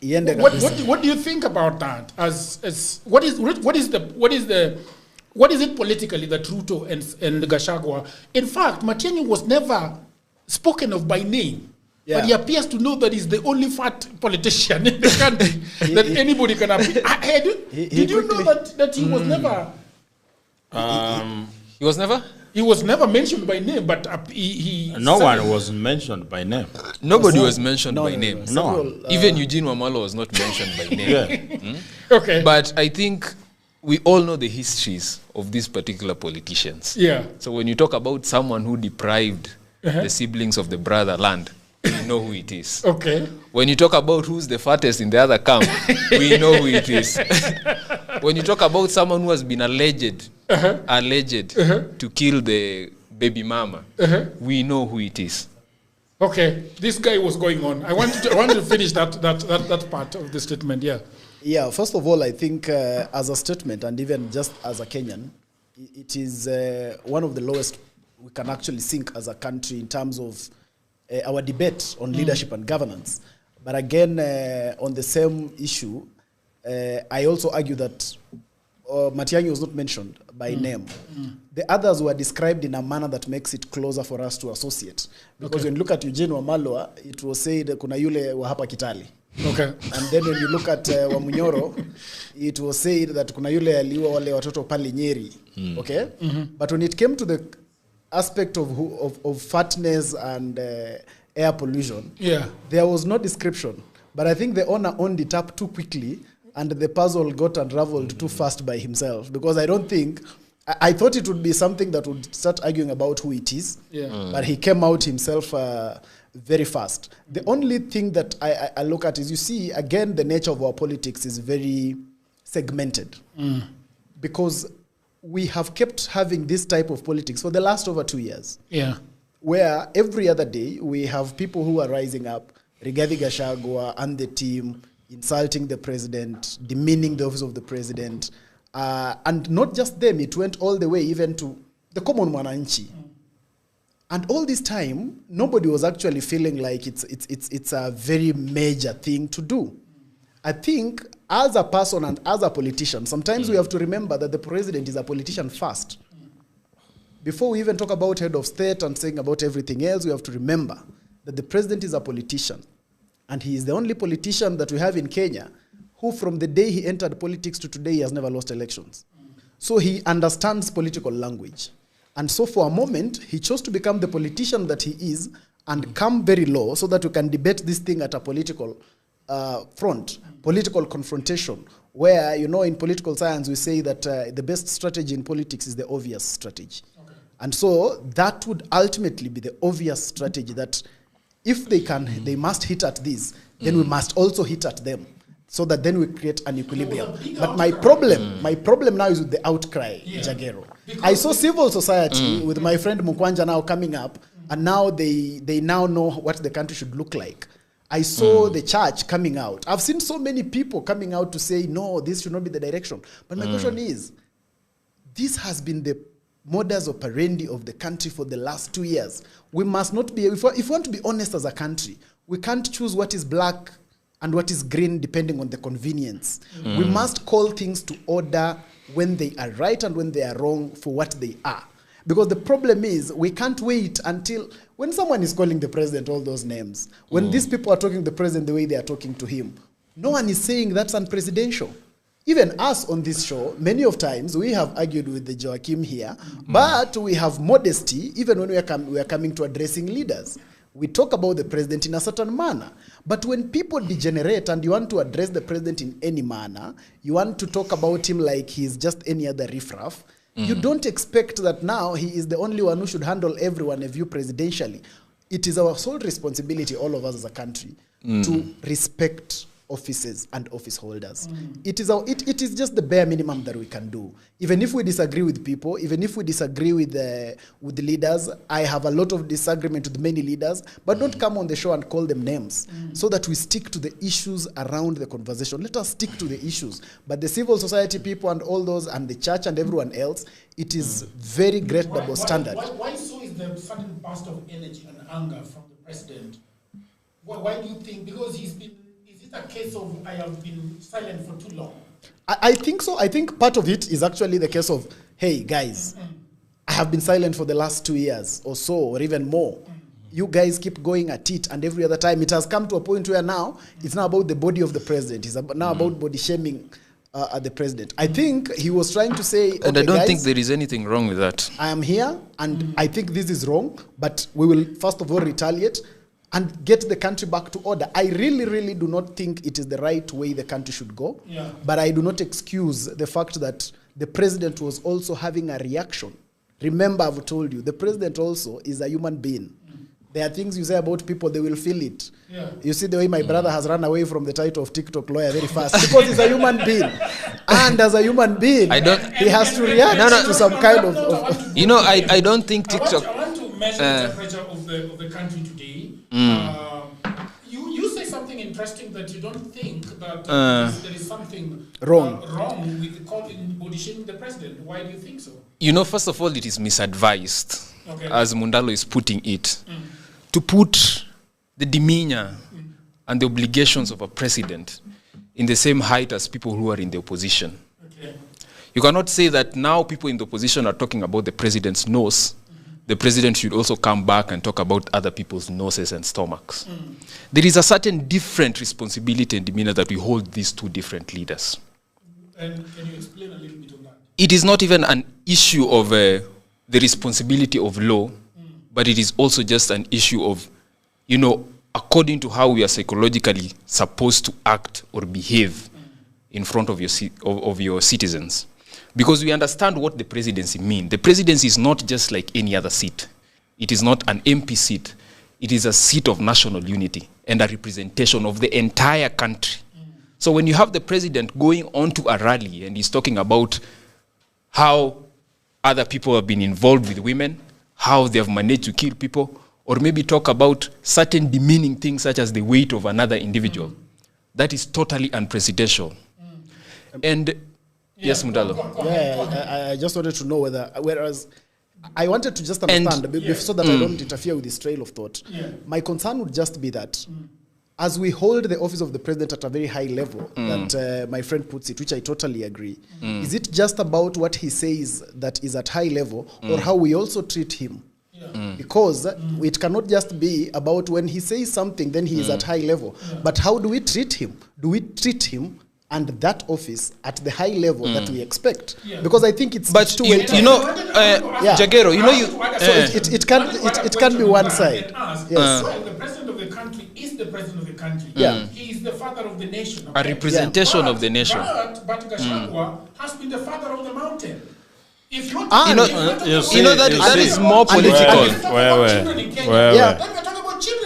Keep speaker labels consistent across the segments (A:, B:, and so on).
A: What do you think about that? What is it politically that Ruto and Gachagua? In fact, Matiangi was never spoken of by name. Yeah. But he appears to know that he's the only fat politician in the country that anybody can appeal. Did you know that he was never?
B: He was never?
A: He was never mentioned by name, but
C: no one was mentioned by name.
B: Nobody was mentioned by name.
C: No.
B: Even Eugene Wamalwa was not mentioned by name.
A: Okay.
B: But I think we all know the histories of these particular politicians.
A: Yeah.
B: So when you talk about someone who deprived the siblings of the brother land, we know who it is.
A: Okay.
B: When you talk about who's the fattest in the other camp, we know who it is. When you talk about someone who has been alleged to kill the baby mama, we know who it is.
A: Okay, this guy was going on. I want to finish that part of the statement. Yeah.
D: Yeah. First of all, I think as a statement, and even just as a Kenyan, it is one of the lowest we can actually sink as a country in terms of our debate on leadership and governance. But again, on the same issue, I also argue that Matiangi was not mentioned by name. The others were described in a manner that makes it closer for us to associate. Because when you look at Eugene Wamalwa, it was said kuna yule wa hapa Kitale.
A: Okay.
D: And then when you look at Wamunyoro, it was said that kuna yule aliwa wale watoto pale Nyeri. Okay? But when it came to the aspect of fatness and air pollution, there was no description. But I think the owner owned it up too quickly, and the puzzle got unraveled too fast by himself. Because I don't think, I thought it would be something that would start arguing about who it is, but he came out himself very fast. The only thing that I look at is, you see, again, the nature of our politics is very segmented. Because we have kept having this type of politics for the last over 2 years.
A: Yeah.
D: Where every other day we have people who are rising up, Rigathi Gachagua and the team, insulting the president, demeaning the office of the president. And not just them, it went all the way even to the common mwananchi. And all this time, nobody was actually feeling like it's a very major thing to do. I think as a person and as a politician, sometimes we have to remember that the president is a politician first. Before we even talk about head of state and saying about everything else, we have to remember that the president is a politician. And he is the only politician that we have in Kenya who, from the day he entered politics to today, he has never lost elections. So he understands political language. And so for a moment, he chose to become the politician that he is and come very low so that we can debate this thing at a political front, political confrontation, where, you know, in political science, we say that the best strategy in politics is the obvious strategy. Okay. And so that would ultimately be the obvious strategy, that if they must hit at this, then we must also hit at them, so that then we create an equilibrium. But my problem now is with the outcry, Jagero. I saw civil society with my friend Mukwanja now coming up, and now they now know what the country should look like. I saw the church coming out. I've seen so many people coming out to say, no, this should not be the direction. But my question is, this has been the modus operandi of the country for the last 2 years. We must not be, if we want to be honest as a country, we can't choose what is black and what is green depending on the convenience. We must call things to order when they are right and when they are wrong for what they are. Because the problem is, we can't wait until, when someone is calling the president all those names, when these people are talking to the president the way they are talking to him, no one is saying that's unpresidential. Even us on this show, many of times, we have argued with the Joachim here, but we have modesty even when we are coming to addressing leaders. We talk about the president in a certain manner. But when people degenerate and you want to address the president in any manner, you want to talk about him like he's just any other riffraff, you don't expect that now he is the only one who should handle everyone, a view presidentially. It is our sole responsibility, all of us as a country, to respect offices and office holders. It is just the bare minimum that we can do. Even if we disagree with people, even if we disagree with the leaders, I have a lot of disagreement with many leaders, but don't come on the show and call them names, so that we stick to the issues around the conversation. Let us stick to the issues. But the civil society people and all those, and the church and everyone else, it is very great double standard.
A: Why so is the sudden burst of energy and anger from the president? Why do you think? Because he's been, is it it a case of I have been silent for too long?
D: I think so. I think part of it is actually the case of, hey, guys, I have been silent for the last 2 years or so, or even more. You guys keep going at it, and every other time it has come to a point where now it's not about the body of the president. It's now about body shaming at the president. I think he was trying to say,
B: And I don't
D: guys,
B: think there is anything wrong with that.
D: I am here, and I think this is wrong, but we will first of all retaliate and get the country back to order. I really, really do not think it is the right way the country should go.
A: Yeah.
D: But I do not excuse the fact that the president was also having a reaction. Remember, I've told you, the president also is a human being. There are things you say about people, they will feel it.
A: Yeah.
D: You see the way my brother has run away from the title of TikTok lawyer very fast because he's a human being. And as a human being, he has to react to some kind of...
B: You know, I don't think TikTok...
A: I want to measure the temperature of the country today. You say something interesting that you don't think that there is something
D: wrong
A: with calling body shaming the president. Why do you think so?
B: You know, first of all, it is misadvised, as Mundalo is putting it, to put the demeanor and the obligations of a president in the same height as people who are in the opposition.
A: Okay.
B: You cannot say that now people in the opposition are talking about the president's nose. The president should also come back and talk about other people's noses and stomachs. There is a certain different responsibility and demeanor that we hold these two different leaders.
A: And can you explain a little bit on that?
B: It is not even an issue of the responsibility of law, but it is also just an issue of, you know, according to how we are psychologically supposed to act or behave in front of your citizens. Because we understand what the presidency means. The presidency is not just like any other seat. It is not an MP seat. It is a seat of national unity and a representation of the entire country. So when you have the president going on to a rally and he's talking about how other people have been involved with women, how they have managed to kill people, or maybe talk about certain demeaning things such as the weight of another individual, that is totally unprecedented. And yes, Mundalo.
D: Yeah, I just wanted to know whereas I wanted to just understand so that I don't interfere with this trail of thought.
A: Yeah.
D: My concern would just be that as we hold the office of the president at a very high level, that my friend puts it, which I totally agree, is it just about what he says that is at high level or how we also treat him? Yeah. Because it cannot just be about when he says something, then he is at high level. Yeah. But how do we treat him? Do we treat him and that office at the high level that we expect? Yeah. Because I think it's two-way.
B: You know, Jagero, you know,
D: it can be one side.
A: Yes. Well, the president of the country is the president of the country.
D: Yeah.
A: He is the father of the nation.
B: A representation of the nation.
A: But Gachagua has been the father of the mountain. If you want
B: that is more political.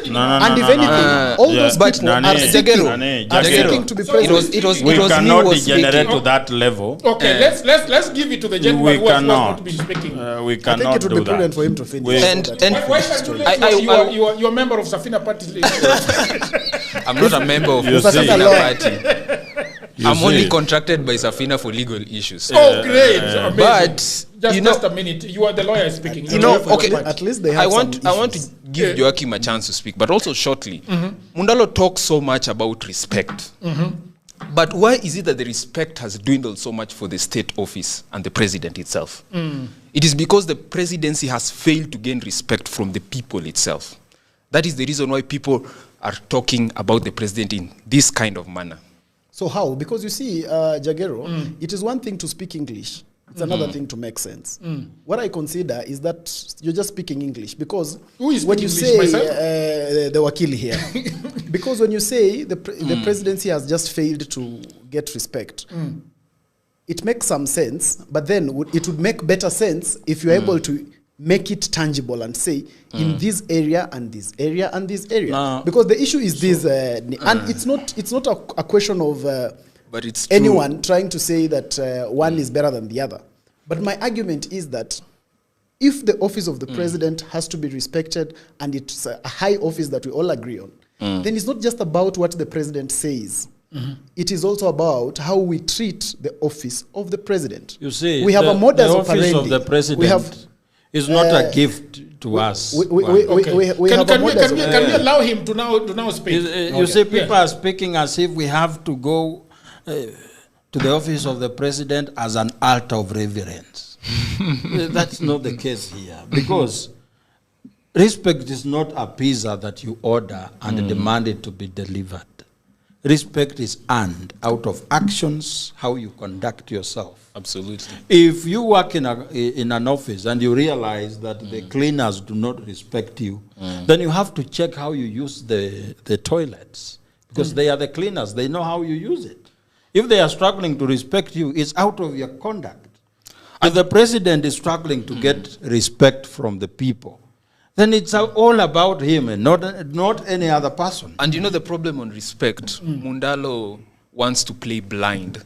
D: And if anything, all those people are seeking to be president.
C: We cannot degenerate to that level.
A: Okay, let's give it to the gentleman who was not to be speaking.
C: We cannot do
D: I think it would be prudent for him to finish.
A: Why can't you are a member of Safina Party?
B: I'm not a member of Safina Party. I'm only contracted by Safina for legal issues.
A: Oh, great!
B: But
A: just a minute. You are the lawyer speaking.
D: At least they have
B: I want to give Joachim a chance to speak, but also shortly. Mundalo talks so much about respect. But why is it that the respect has dwindled so much for the state office and the president itself? It is because the presidency has failed to gain respect from the people itself. That is the reason why people are talking about the president in this kind of manner.
D: So how? Because you see, Jagero, it is one thing to speak English. It's another thing to make sense. What I consider is that you're just speaking English because when you say the wakili here, because when you say the presidency has just failed to get respect, it makes some sense, but then it would make better sense if you're able to make it tangible and say in this area and this area and this area. No. Because the issue is this, and it's not a question of
B: but it's
D: anyone trying to say that one is better than the other. But my argument is that if the office of the president has to be respected and it's a high office that we all agree on, then it's not just about what the president says. It is also about how we treat the office of the president.
C: You see,
D: we have a modus
C: operandi. The office of the president
E: It's not a gift to us.
D: We
A: Can
D: have
A: we allow him to now speak?
E: You see, people are speaking as if we have to go to the office of the president as an altar of reverence. That's not the case here, because respect is not a pizza that you order and demand it to be delivered. Respect is earned out of actions, how you conduct yourself.
B: Absolutely.
E: If you work in an office and you realize that the cleaners do not respect you, then you have to check how you use the toilets, because they are the cleaners. They know how you use it. If they are struggling to respect you, it's out of your conduct. If the president is struggling to get respect from the people, then it's all about him and not any other person.
B: And you know the problem on respect, Mundalo wants to play blind,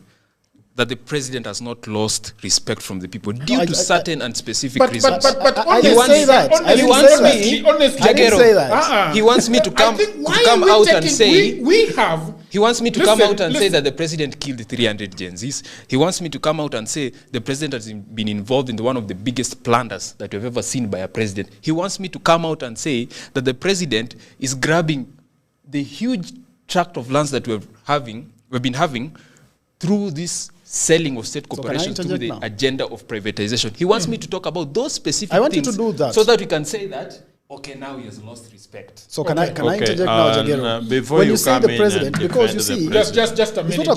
B: that the president has not lost respect from the people due to certain and specific reasons.
A: But
D: I didn't say that. I didn't say that.
A: Honestly,
D: I didn't say that.
B: He wants me to come out and say he wants me to come out and say that the president killed 300 Gen Zs. He wants me to come out and say the president has been involved in one of the biggest plunders that we've ever seen by a president. He wants me to come out and say that the president is grabbing the huge tract of lands that we've been having through this selling of state corporations through the agenda of privatization. He wants me to talk about those specific things.
D: I want you to do that.
B: So that we can say that, okay, now he has lost respect.
D: So can I interject now, Jagero?
C: Before
D: when
C: you
D: say
C: come
D: the
C: in
D: president,
C: and
D: because you
C: defend
D: see,
C: the
A: just a minute.
D: It's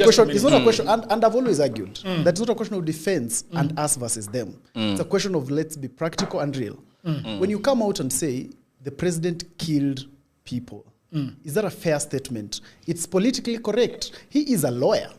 D: not a question, and I've always argued that it's not a question of defense and us versus them. It's a question of let's be practical and real. When you come out and say the president killed people, is that a fair statement? It's politically correct. He is a lawyer.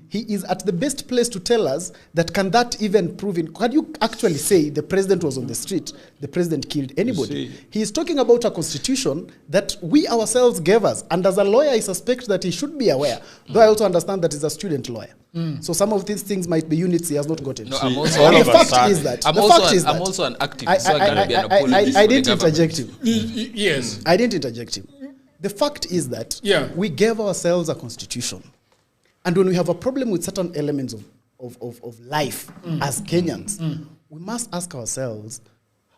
D: He is at the best place to tell us that can that even prove in. Can you actually say the president was on the street, the president killed anybody? He is talking about a constitution that we ourselves gave us. And as a lawyer, I suspect that he should be aware. Though I also understand that he's a student lawyer. So some of these things might be units he has not gotten.
B: No, I'm also
D: the fact is that.
B: I'm also an activist, so I cannot be an apologist.
D: I didn't interject him.
A: Yes.
D: I didn't interject him. The fact is that we gave ourselves a constitution. And when we have a problem with certain elements of life as Kenyans, we must ask ourselves,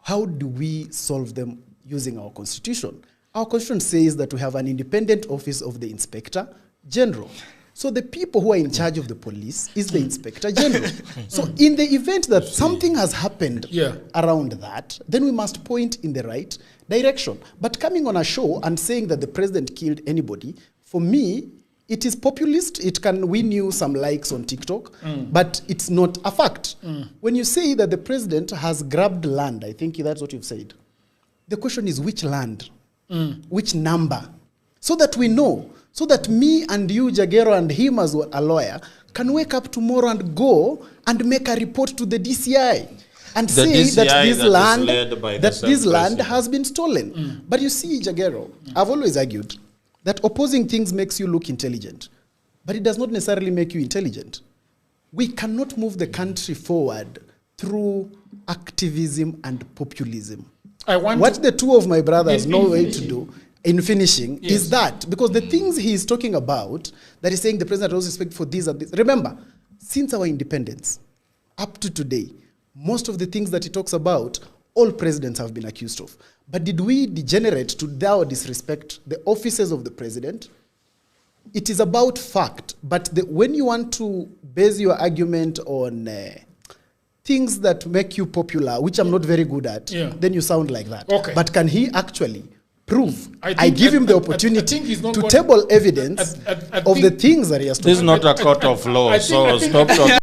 D: how do we solve them using our constitution? Our constitution says that we have an independent office of the Inspector General. So the people who are in charge of the police is the Inspector General. So in the event that something has happened around that, then we must point in the right direction. But coming on a show and saying that the president killed anybody, for me, it is populist. It can win you some likes on TikTok, but it's not a fact. When you say that the president has grabbed land, I think that's what you've said. The question is which land, which number, so that we know. So that me and you, Jagero, and him as a lawyer can wake up tomorrow and go and make a report to the DCI and say that this land has been stolen. But you see, Jagero, I've always argued that opposing things makes you look intelligent, but it does not necessarily make you intelligent. We cannot move the country forward through activism and populism. What the two of my brothers know way to do in finishing is that, because the things he is talking about, that he's saying the president has respect for this and this. Remember, since our independence up to today, most of the things that he talks about, all presidents have been accused of. But did we degenerate to now disrespect the offices of the president? It is about fact. But when you want to base your argument on things that make you popular, which I'm not very good at, then you sound like that.
A: Okay.
D: But can he actually prove? I give him the opportunity to table evidence of the things that he has talked about.
C: This is not a court of law, so stop talking.